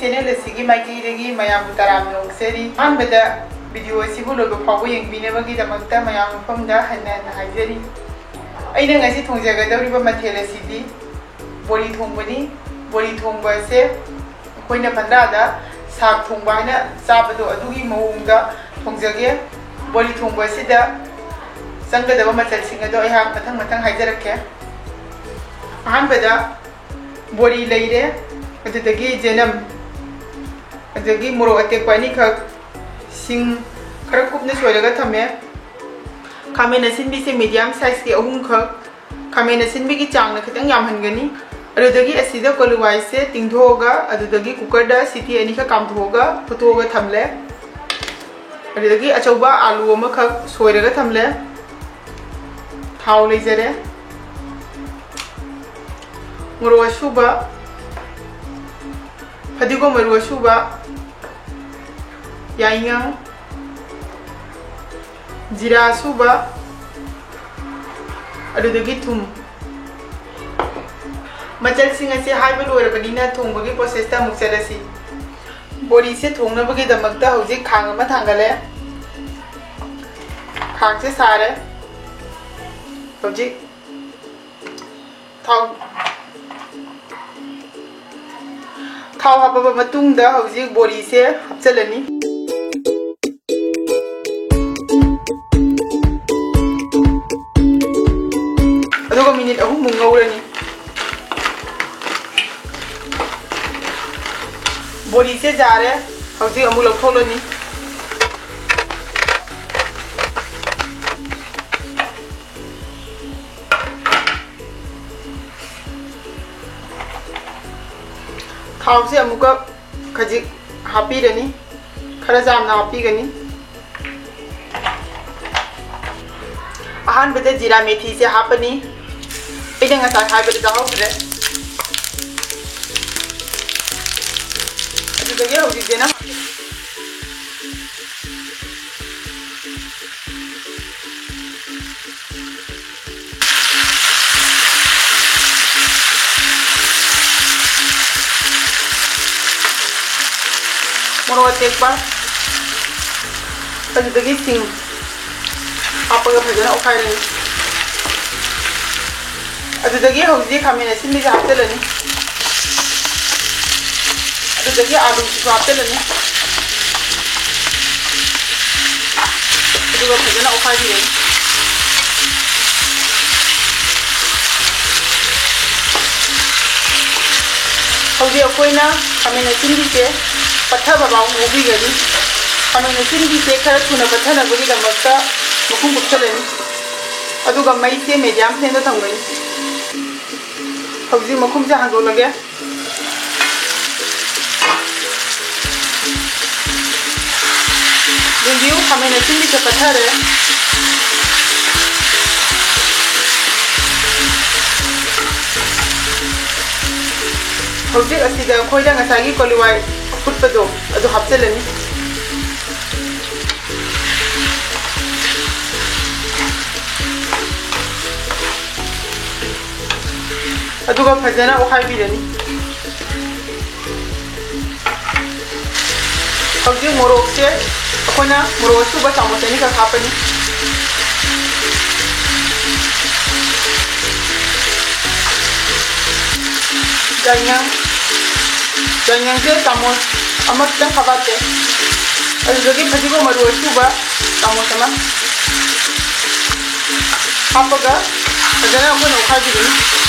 channel असिगी माइकैदगी मयाम तराम नोंगसरी Ahmad video असिबु लोगो फावो यंगबिनेबगी दमकता मयाम मफमदा हन्ना हाइजरी अइना ngasi थोंजगदौरिबा मथेल असिदी बोरी थोंबनी बोरी थोंबा से अखोइना पंद्रादा साग थोंबा हाइना चाबदो अदुगी मवोंगदा थोंजगे बोरी थोंबा सिदा संगदबा मचलसिंग अदो अहा मथंग मथंग हाइजरके अहमदा बोरी लेरे अदुदगी जेनम अदुदगी मोरो अटेक्पानी खक सिंग खरा कुपने सोयरगा थमे खामेन असिनबी से मीडियम साइज के अहुम खक खामेन असिनबी की चांग खतंग यामहनगनी अदुदगी असिदा कोलुवाई से तिंगधोगा अदुदगी कुकर दा सिटी अनी खा कामधोगा फुतोगा थमले अदुदगी अचौबा आलू अमा खक सोयरगा थमले थाव लेजरे मोरो अशुबा फदिगो मरु अशुबा याइंगा जीरा अशुबा अदुदगी थुम मचलसिंग असे हाइबा लोरबनिना थोंबगी प्रोसेसता मुक चलसी बोरी से थोंगनबगी दमकता हौजिक खांग अमा थांगले खांग से सारे हौजिक थाव हापबा मतुंगदा हौजिक बोरी से हपचलनी अदुगा मिनिट अहुम मुंग ngौरनी बोरी से जारे हौजिक अमु लौथोलनी थाव से अमुका खजिक हापीरनी खरा जामना हापीगनी अहानबदा जीरा मेथी से हापनी इने ngasa हाइबदा दाहोबरे अदुदगी हौजिक जेना मोरो अटेक्पा अदुदगी सिंग हापगा फजना ओखाइरनी अदुदगी हौजिक खामेन असिनबी हापचलनी अदुदगी आलू हापचलनी अदुगा फजना ओखाइरनी हौजिक अखोइना खामेन असिनबी से पत्थर बाबाऊ मूवी गई खामेन असिनबी से खरा थुना पत्थनबगी दमकता मखुम कुपचलनी अदुगा मई से मीडियम फ्लेम दा थंगनी हौजिक मखुम से हांदोलगे रिव्यू खामेन असिनबी से पत्थरे हौजिक असिदा अखोइदा ngसागी कोलिवाई फुटपदो अदु हापचलनी अदुगा फजना ओखाइबिरनी हौजिक मोरोक से अखोना मोरोक अशुबा चामच अनी खक हापनी जाइयांग से चामच अमा खितंग हाबाते अदुदगी फदिगो मरु अशुबा चामच अमा हापगा फजना अखोना ओखाइबिरनी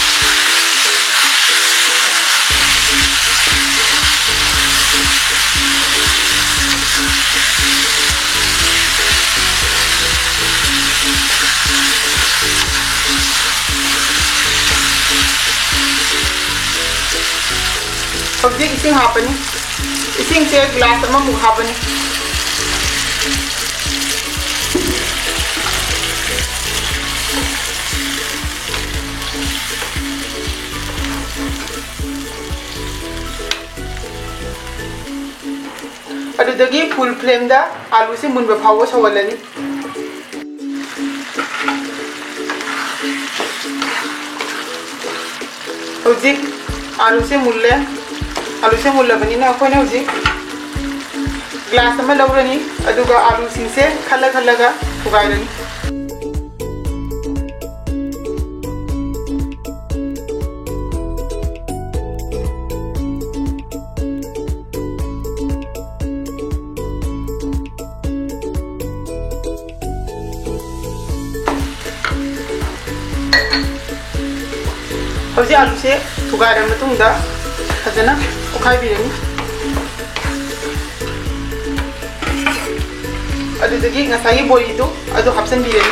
हौजिक इसिंग हापनी इसिंग से ग्लास अमा मुक हापनी अदुदगी फुल फ्लेम दा आलू से मुनबा फावो सवलनी हौजिक आलू से मुल्ले आलू से मुल्लबनीना अखोइना हुजिक ग्लास अमा लौरनी अदुगा आलू सिंसे खल्ला खल्लागा थुगाइरनी हौजी आलू से थुगाइर मतुंगदा फजना उखाइबिरनी अदुदगी ngसाई बोरीदो अदु हापसनबिरनी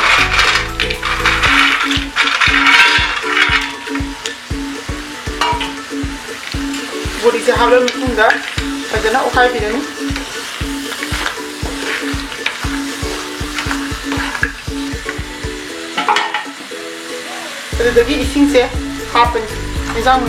बोरी से हाबला मतुंगदा फजना उखाइबिरनी अदुदगी इसिंग से हापन इंजाम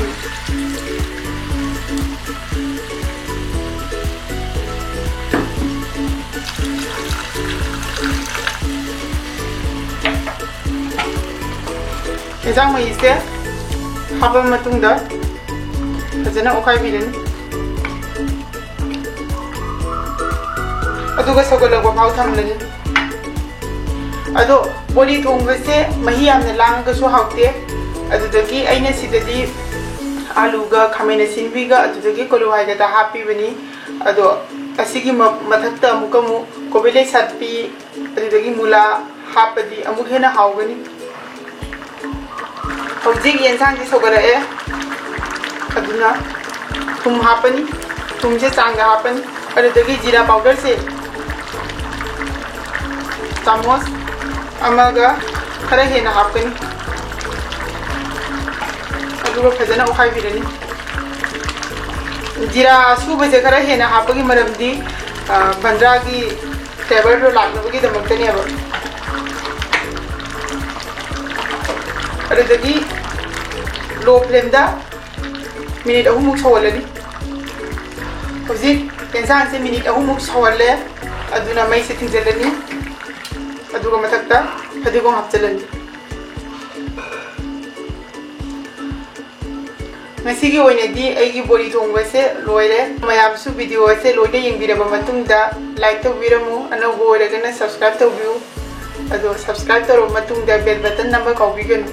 इंजाम मई से हापन मतुंगदा फजना उखाइबिरनी अदुगा सगलगवा फाव थमलनी अदो बोरी थोंगसे मही यामना लांगसु हाउते अदुदगी आइना सिददी आलूगा खामेना सिनबिगा अदुदगी कोलुहाइगा हापीबनी अदो असिगी मथक्ता अमुकमु कोबेले सत्पी अदुदगी मुला हापदी अमुक हेना हाउगनी हौजिक येंसांग सगरए अदुना थुम हापनी थुम से चांगा हापनी अदुदगी जीरा पाउडर से चामच अमगा खरा हेना हापनी अदुगा फजना उखाइबिरनी जीरा सुबसे खरा हेना हापगी मरमदी बंद्रागी फ्लेवर रो लानबगी दमक्तनी अब अदुदगी लो फ्लेम दा मिनिट अहुमुक सवलनी हौजिक येंसांग से मिनिट अहुमुक सवले अदुना मई से थिंजलनी अदुगा मथक्ता फदिगोम हापचलनी ngasiगी oinadi aigi bori thongba se loire mayamsu video se loine yengbiraba matungda like tawbiramu anobo oregana subscribe tawbiu ado subscribe taro matungda bell button number kaubiganu